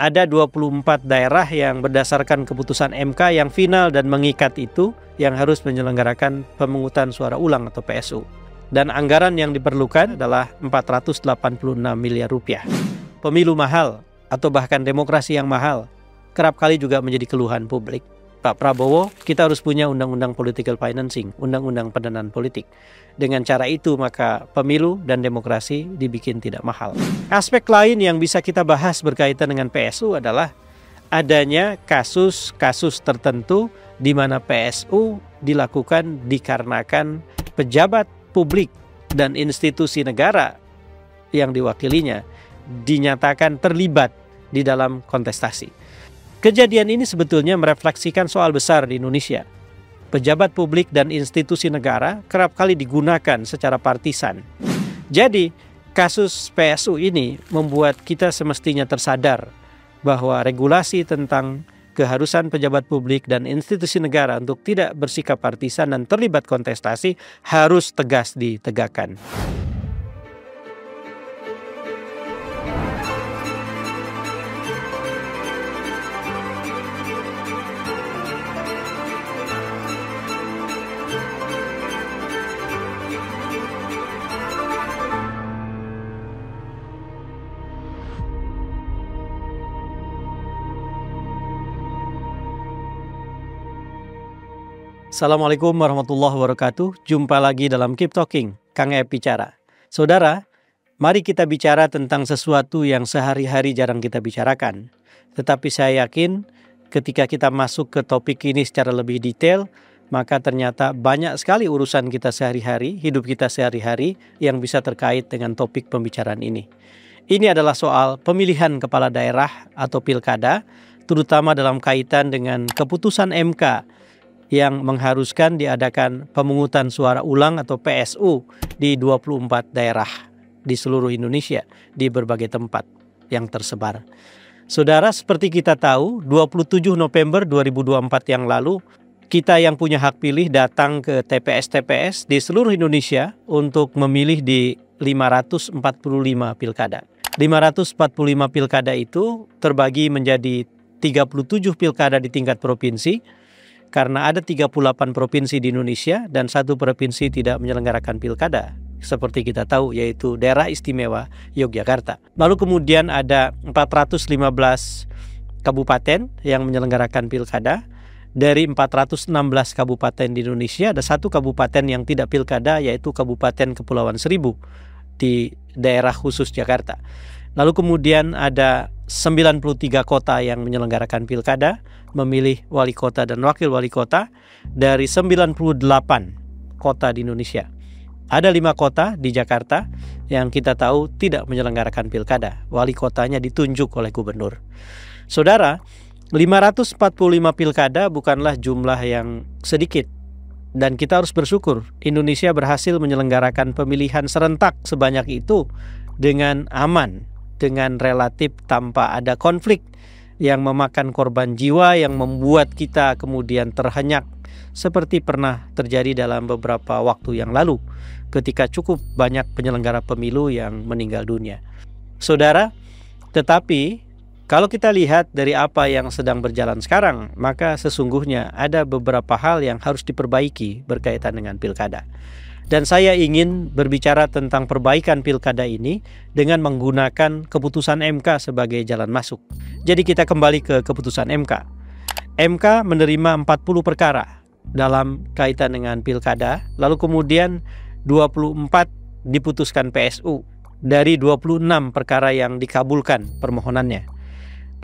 ada 24 daerah yang berdasarkan keputusan MK yang final dan mengikat itu yang harus menyelenggarakan pemungutan suara ulang atau PSU. Dan anggaran yang diperlukan adalah 486 miliar rupiah. Pemilu mahal atau bahkan demokrasi yang mahal kerap kali juga menjadi keluhan publik. Pak Prabowo, kita harus punya undang-undang political financing, undang-undang pendanaan politik. Dengan cara itu maka pemilu dan demokrasi dibikin tidak mahal. Aspek lain yang bisa kita bahas berkaitan dengan PSU adalah adanya kasus-kasus tertentu di mana PSU dilakukan dikarenakan pejabat publik dan institusi negara yang diwakilinya dinyatakan terlibat di dalam kontestasi. Kejadian ini sebetulnya merefleksikan soal besar di Indonesia. Pejabat publik dan institusi negara kerap kali digunakan secara partisan. Jadi, kasus PSU ini membuat kita semestinya tersadar bahwa regulasi tentang keharusan pejabat publik dan institusi negara untuk tidak bersikap partisan dan terlibat kontestasi harus tegas ditegakkan. Assalamualaikum warahmatullahi wabarakatuh. Jumpa lagi dalam Keep Talking, Kang Ep bicara. Saudara, mari kita bicara tentang sesuatu yang sehari-hari jarang kita bicarakan. Tetapi saya yakin ketika kita masuk ke topik ini secara lebih detail, maka ternyata banyak sekali urusan kita sehari-hari, hidup kita sehari-hari yang bisa terkait dengan topik pembicaraan ini. Ini adalah soal pemilihan kepala daerah atau pilkada, terutama dalam kaitan dengan keputusan MK yang mengharuskan diadakan pemungutan suara ulang atau PSU di 24 daerah di seluruh Indonesia di berbagai tempat yang tersebar. Saudara, seperti kita tahu, 27 November 2024 yang lalu, kita yang punya hak pilih datang ke TPS-TPS di seluruh Indonesia untuk memilih di 545 pilkada. 545 pilkada itu terbagi menjadi 37 pilkada di tingkat provinsi, karena ada 38 provinsi di Indonesia dan satu provinsi tidak menyelenggarakan pilkada, seperti kita tahu, yaitu Daerah Istimewa Yogyakarta. Lalu kemudian ada 415 kabupaten yang menyelenggarakan pilkada. Dari 416 kabupaten di Indonesia, ada satu kabupaten yang tidak pilkada, yaitu Kabupaten Kepulauan Seribu di daerah khusus Jakarta. Lalu kemudian ada 93 kota yang menyelenggarakan pilkada, memilih wali kota dan wakil wali kota dari 98 kota di Indonesia. Ada 5 kota di Jakarta yang kita tahu tidak menyelenggarakan pilkada. Wali kotanya ditunjuk oleh gubernur. Saudara, 545 pilkada bukanlah jumlah yang sedikit. Dan kita harus bersyukur Indonesia berhasil menyelenggarakan pemilihan serentak sebanyak itu dengan aman, dengan relatif tanpa ada konflik yang memakan korban jiwa, yang membuat kita kemudian terhenyak seperti pernah terjadi dalam beberapa waktu yang lalu ketika cukup banyak penyelenggara pemilu yang meninggal dunia. Saudara, tetapi kalau kita lihat dari apa yang sedang berjalan sekarang, maka sesungguhnya ada beberapa hal yang harus diperbaiki berkaitan dengan pilkada. Dan saya ingin berbicara tentang perbaikan pilkada ini dengan menggunakan keputusan MK sebagai jalan masuk. Jadi kita kembali ke keputusan MK. MK menerima 40 perkara dalam kaitan dengan pilkada, lalu kemudian 24 diputuskan PSU dari 26 perkara yang dikabulkan permohonannya.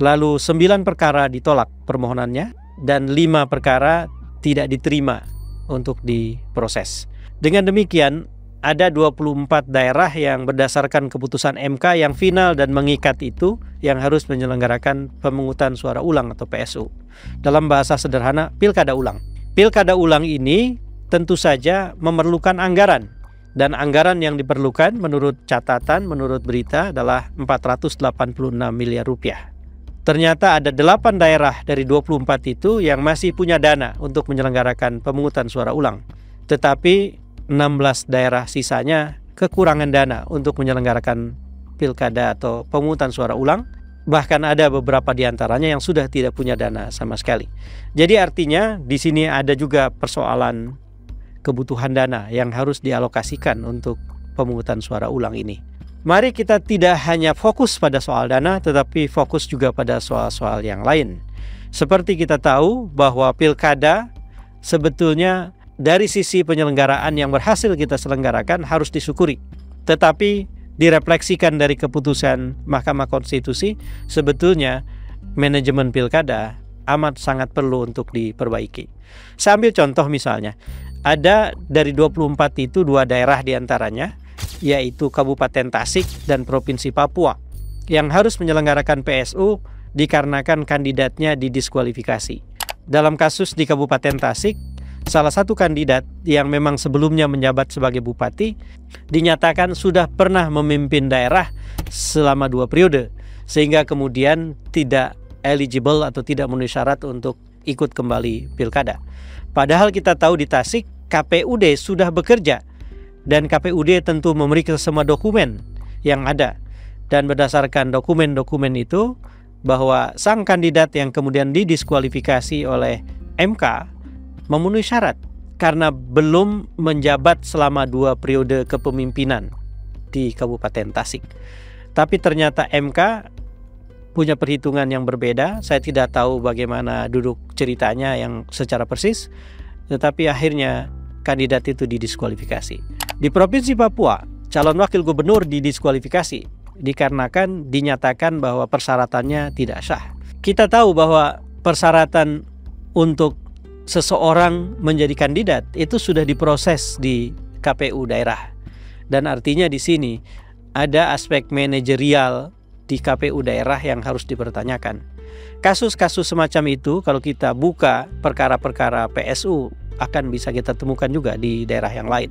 Lalu 9 perkara ditolak permohonannya dan 5 perkara tidak diterima untuk diproses. Dengan demikian, ada 24 daerah yang berdasarkan keputusan MK yang final dan mengikat itu yang harus menyelenggarakan pemungutan suara ulang atau PSU. Dalam bahasa sederhana, pilkada ulang. Pilkada ulang ini tentu saja memerlukan anggaran. Dan anggaran yang diperlukan menurut catatan, menurut berita adalah 486 miliar rupiah. Ternyata ada 8 daerah dari 24 itu yang masih punya dana untuk menyelenggarakan pemungutan suara ulang. Tetapi 16 daerah sisanya kekurangan dana untuk menyelenggarakan pilkada atau pemungutan suara ulang Bahkan ada beberapa di antaranya yang sudah tidak punya dana sama sekali. Jadi artinya di sini ada juga persoalan kebutuhan dana yang harus dialokasikan untuk pemungutan suara ulang ini. Mari kita tidak hanya fokus pada soal dana, tetapi fokus juga pada soal-soal yang lain. Seperti kita tahu bahwa pilkada sebetulnya dari sisi penyelenggaraan yang berhasil kita selenggarakan harus disyukuri. Tetapi direfleksikan dari keputusan Mahkamah Konstitusi, sebetulnya manajemen pilkada amat sangat perlu untuk diperbaiki. Saya ambil contoh misalnya, ada dari 24 itu 2 daerah diantaranya, yaitu Kabupaten Tasik dan Provinsi Papua, yang harus menyelenggarakan PSU dikarenakan kandidatnya didiskualifikasi. Dalam kasus di Kabupaten Tasik, salah satu kandidat yang memang sebelumnya menjabat sebagai bupati dinyatakan sudah pernah memimpin daerah selama 2 periode, sehingga kemudian tidak eligible atau tidak memenuhi syarat untuk ikut kembali pilkada. Padahal kita tahu di Tasik KPUD sudah bekerja, dan KPUD tentu memeriksa semua dokumen yang ada, dan berdasarkan dokumen-dokumen itu bahwa sang kandidat yang kemudian didiskualifikasi oleh MK memenuhi syarat karena belum menjabat selama 2 periode kepemimpinan di Kabupaten Tasik. Tapi ternyata MK punya perhitungan yang berbeda. Saya tidak tahu bagaimana duduk ceritanya yang secara persis, tetapi akhirnya kandidat itu didiskualifikasi. Di Provinsi Papua, calon wakil gubernur didiskualifikasi dikarenakan dinyatakan bahwa persyaratannya tidak sah. Kita tahu bahwa persyaratan untuk seseorang menjadi kandidat itu sudah diproses di KPU daerah, dan artinya di sini ada aspek manajerial di KPU daerah yang harus dipertanyakan. Kasus-kasus semacam itu kalau kita buka perkara-perkara PSU akan bisa kita temukan juga di daerah yang lain.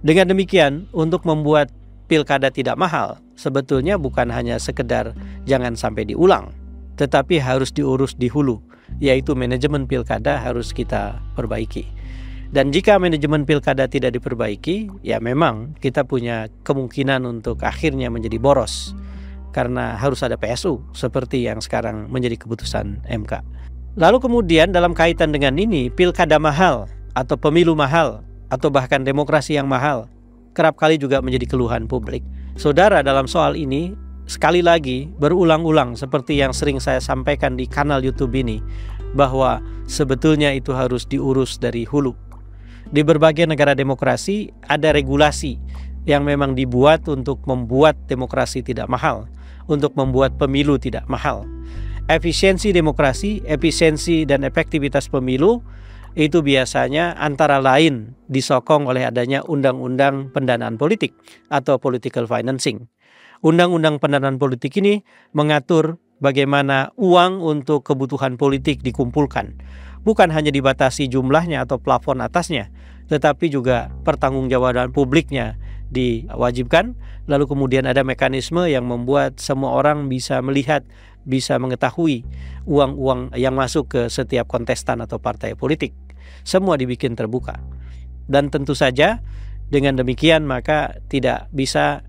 Dengan demikian, untuk membuat pilkada tidak mahal, sebetulnya bukan hanya sekedar jangan sampai diulang, tetapi harus diurus di hulu, yaitu manajemen pilkada harus kita perbaiki. Dan jika manajemen pilkada tidak diperbaiki, ya memang kita punya kemungkinan untuk akhirnya menjadi boros, karena harus ada PSU seperti yang sekarang menjadi keputusan MK. Lalu kemudian dalam kaitan dengan ini, pilkada mahal atau pemilu mahal atau bahkan demokrasi yang mahal kerap kali juga menjadi keluhan publik. Saudara, dalam soal ini sekali lagi berulang-ulang seperti yang sering saya sampaikan di kanal YouTube ini, bahwa sebetulnya itu harus diurus dari hulu. Di berbagai negara demokrasi ada regulasi yang memang dibuat untuk membuat demokrasi tidak mahal, untuk membuat pemilu tidak mahal. Efisiensi demokrasi, efisiensi dan efektivitas pemilu itu biasanya antara lain disokong oleh adanya undang-undang pendanaan politik atau political financing. Undang-undang pendanaan politik ini mengatur bagaimana uang untuk kebutuhan politik dikumpulkan. Bukan hanya dibatasi jumlahnya atau plafon atasnya, tetapi juga pertanggungjawaban publiknya diwajibkan. Lalu kemudian ada mekanisme yang membuat semua orang bisa melihat, bisa mengetahui uang-uang yang masuk ke setiap kontestan atau partai politik. Semua dibikin terbuka. Dan tentu saja dengan demikian maka tidak bisa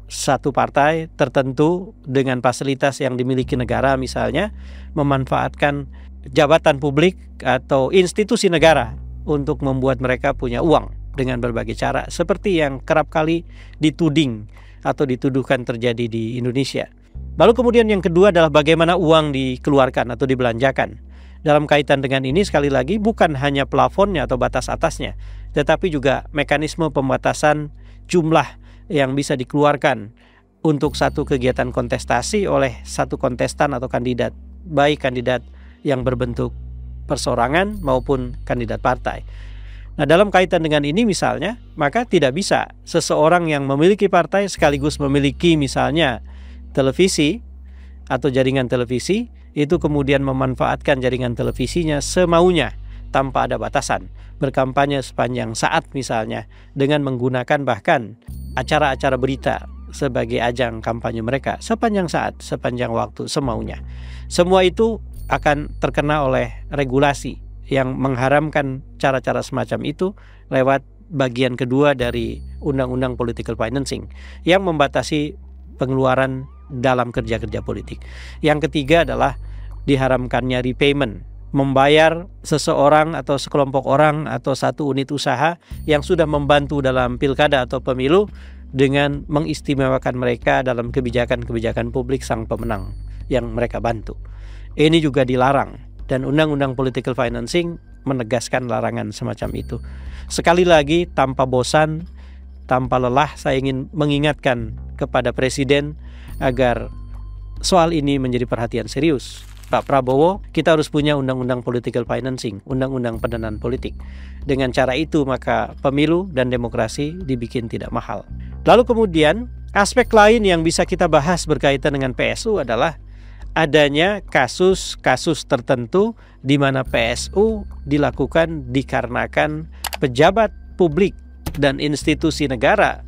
satu partai tertentu dengan fasilitas yang dimiliki negara misalnya memanfaatkan jabatan publik atau institusi negara untuk membuat mereka punya uang dengan berbagai cara, seperti yang kerap kali dituding atau dituduhkan terjadi di Indonesia. Lalu kemudian yang kedua adalah bagaimana uang dikeluarkan atau dibelanjakan. Dalam kaitan dengan ini sekali lagi bukan hanya plafonnya atau batas atasnya, tetapi juga mekanisme pembatasan jumlah yang bisa dikeluarkan untuk satu kegiatan kontestasi oleh satu kontestan atau kandidat, baik kandidat yang berbentuk perseorangan maupun kandidat partai. Nah, dalam kaitan dengan ini misalnya, maka tidak bisa seseorang yang memiliki partai sekaligus memiliki misalnya televisi atau jaringan televisi, itu kemudian memanfaatkan jaringan televisinya semaunya tanpa ada batasan, berkampanye sepanjang saat misalnya dengan menggunakan bahkan acara-acara berita sebagai ajang kampanye mereka sepanjang saat, sepanjang waktu, semaunya. Semua itu akan terkena oleh regulasi yang mengharamkan cara-cara semacam itu lewat bagian kedua dari Undang-Undang Political Financing yang membatasi pengeluaran dalam kerja-kerja politik. Yang ketiga adalah diharamkannya repayment, membayar seseorang atau sekelompok orang atau satu unit usaha yang sudah membantu dalam pilkada atau pemilu dengan mengistimewakan mereka dalam kebijakan-kebijakan publik sang pemenang yang mereka bantu. Ini juga dilarang, dan Undang-Undang Political Financing menegaskan larangan semacam itu. Sekali lagi, tanpa bosan, tanpa lelah, saya ingin mengingatkan kepada Presiden agar soal ini menjadi perhatian serius. Pak Prabowo, kita harus punya Undang-Undang Political Financing, Undang-Undang Pendanaan Politik. Dengan cara itu maka pemilu dan demokrasi dibikin tidak mahal. Lalu kemudian aspek lain yang bisa kita bahas berkaitan dengan PSU adalah adanya kasus-kasus tertentu di mana PSU dilakukan dikarenakan pejabat publik dan institusi negara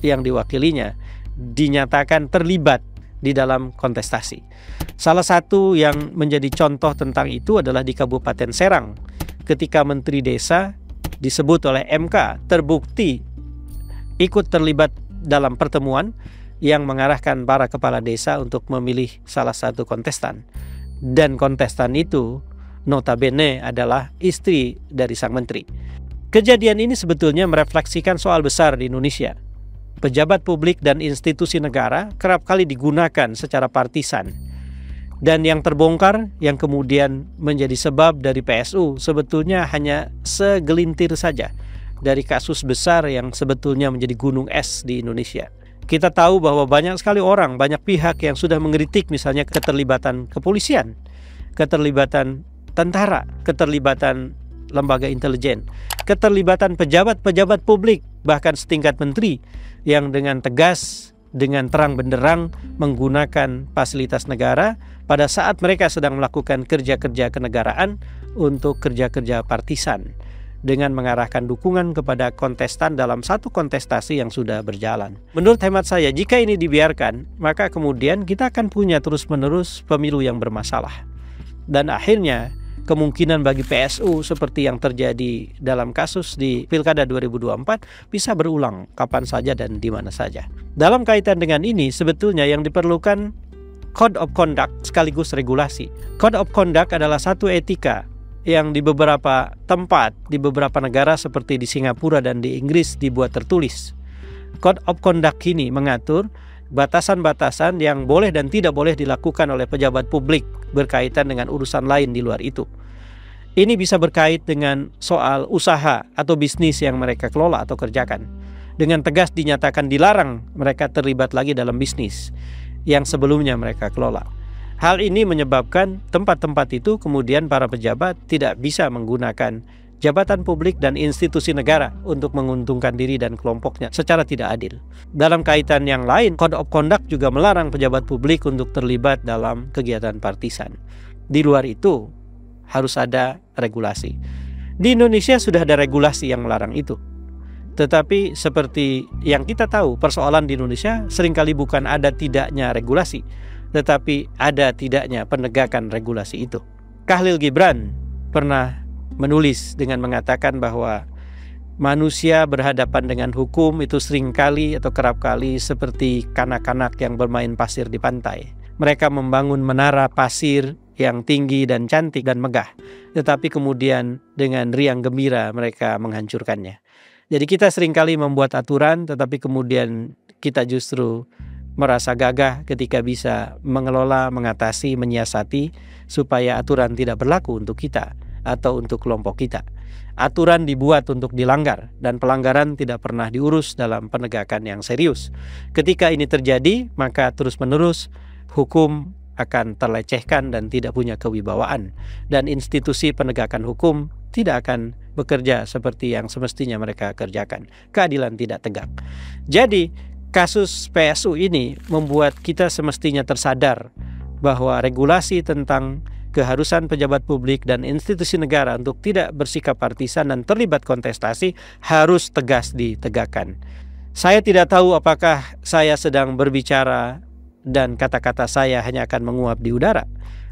yang diwakilinya dinyatakan terlibat di dalam kontestasi. Salah satu yang menjadi contoh tentang itu adalah di Kabupaten Serang, ketika Menteri Desa disebut oleh MK terbukti ikut terlibat dalam pertemuan yang mengarahkan para kepala desa untuk memilih salah satu kontestan. Dan kontestan itu notabene adalah istri dari sang menteri. Kejadian ini sebetulnya merefleksikan soal besar di Indonesia. Pejabat publik dan institusi negara kerap kali digunakan secara partisan. Dan yang terbongkar, yang kemudian menjadi sebab dari PSU sebetulnya hanya segelintir saja dari kasus besar yang sebetulnya menjadi gunung es di Indonesia. Kita tahu bahwa banyak sekali orang, banyak pihak yang sudah mengkritik misalnya keterlibatan kepolisian, keterlibatan tentara, keterlibatan lembaga intelijen, keterlibatan pejabat-pejabat publik, bahkan setingkat menteri yang dengan tegas, dengan terang benderang menggunakan fasilitas negara pada saat mereka sedang melakukan kerja-kerja kenegaraan untuk kerja-kerja partisan dengan mengarahkan dukungan kepada kontestan dalam satu kontestasi yang sudah berjalan. Menurut hemat saya, jika ini dibiarkan, maka kemudian kita akan punya terus-menerus pemilu yang bermasalah. Dan akhirnya kemungkinan bagi PSU seperti yang terjadi dalam kasus di Pilkada 2024 bisa berulang kapan saja dan di mana saja. Dalam kaitan dengan ini, sebetulnya yang diperlukan Code of Conduct sekaligus regulasi. Code of Conduct adalah satu etika yang di beberapa tempat, di beberapa negara seperti di Singapura dan di Inggris dibuat tertulis. Code of Conduct ini mengatur batasan-batasan yang boleh dan tidak boleh dilakukan oleh pejabat publik berkaitan dengan urusan lain di luar itu. Ini bisa berkait dengan soal usaha atau bisnis yang mereka kelola atau kerjakan. Dengan tegas dinyatakan dilarang mereka terlibat lagi dalam bisnis yang sebelumnya mereka kelola. Hal ini menyebabkan tempat-tempat itu kemudian para pejabat tidak bisa menggunakan jabatan publik dan institusi negara untuk menguntungkan diri dan kelompoknya secara tidak adil. Dalam kaitan yang lain, Code of Conduct juga melarang pejabat publik untuk terlibat dalam kegiatan partisan. Di luar itu, harus ada regulasi. Di Indonesia sudah ada regulasi yang melarang itu. Tetapi seperti yang kita tahu, persoalan di Indonesia seringkali bukan ada tidaknya regulasi, tetapi ada tidaknya penegakan regulasi itu. Khalil Gibran pernah menulis dengan mengatakan bahwa manusia berhadapan dengan hukum itu seringkali atau kerap kali seperti kanak-kanak yang bermain pasir di pantai. Mereka membangun menara pasir yang tinggi dan cantik dan megah, tetapi kemudian dengan riang gembira mereka menghancurkannya. Jadi kita seringkali membuat aturan, tetapi kemudian kita justru merasa gagah ketika bisa mengelola, mengatasi, menyiasati supaya aturan tidak berlaku untuk kita atau untuk kelompok kita. Aturan dibuat untuk dilanggar dan pelanggaran tidak pernah diurus dalam penegakan yang serius. Ketika ini terjadi, maka terus-menerus hukum akan terlecehkan dan tidak punya kewibawaan, dan institusi penegakan hukum tidak akan bekerja seperti yang semestinya mereka kerjakan. Keadilan tidak tegak. Jadi kasus PSU ini membuat kita semestinya tersadar bahwa regulasi tentang keharusan pejabat publik dan institusi negara untuk tidak bersikap partisan dan terlibat kontestasi harus tegas ditegakkan. Saya tidak tahu apakah saya sedang berbicara dan kata-kata saya hanya akan menguap di udara,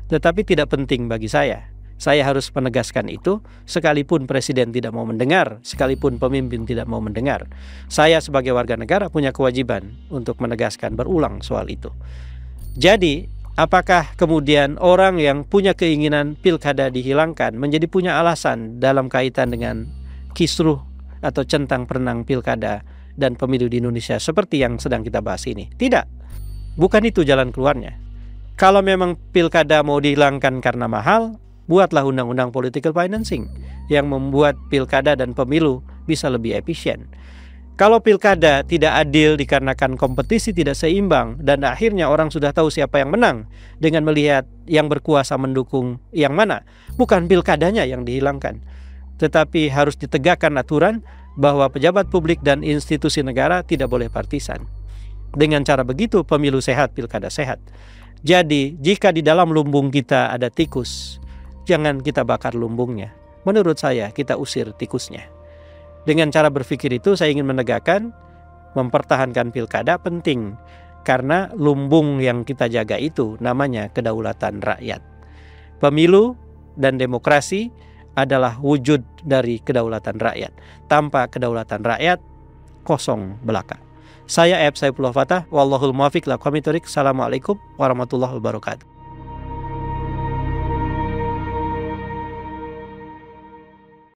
tetapi tidak penting bagi saya. Saya harus menegaskan itu sekalipun presiden tidak mau mendengar, sekalipun pemimpin tidak mau mendengar. Saya sebagai warga negara punya kewajiban untuk menegaskan berulang soal itu. Jadi, apakah kemudian orang yang punya keinginan pilkada dihilangkan menjadi punya alasan dalam kaitan dengan kisruh atau centang perenang pilkada dan pemilu di Indonesia seperti yang sedang kita bahas ini? Tidak, bukan itu jalan keluarnya. Kalau memang pilkada mau dihilangkan karena mahal, buatlah undang-undang political financing yang membuat pilkada dan pemilu bisa lebih efisien. Kalau pilkada tidak adil dikarenakan kompetisi tidak seimbang dan akhirnya orang sudah tahu siapa yang menang dengan melihat yang berkuasa mendukung yang mana, bukan pilkadanya yang dihilangkan, tetapi harus ditegakkan aturan bahwa pejabat publik dan institusi negara tidak boleh partisan. Dengan cara begitu pemilu sehat, pilkada sehat. Jadi jika di dalam lumbung kita ada tikus, jangan kita bakar lumbungnya. Menurut saya kita usir tikusnya. Dengan cara berpikir itu saya ingin menegakkan mempertahankan pilkada penting. Karena lumbung yang kita jaga itu namanya kedaulatan rakyat. Pemilu dan demokrasi adalah wujud dari kedaulatan rakyat. Tanpa kedaulatan rakyat, kosong belaka. Saya Saifullah Fatah, wallahul muwaffiq ila aqwamit thoriq. Assalamualaikum warahmatullahi wabarakatuh.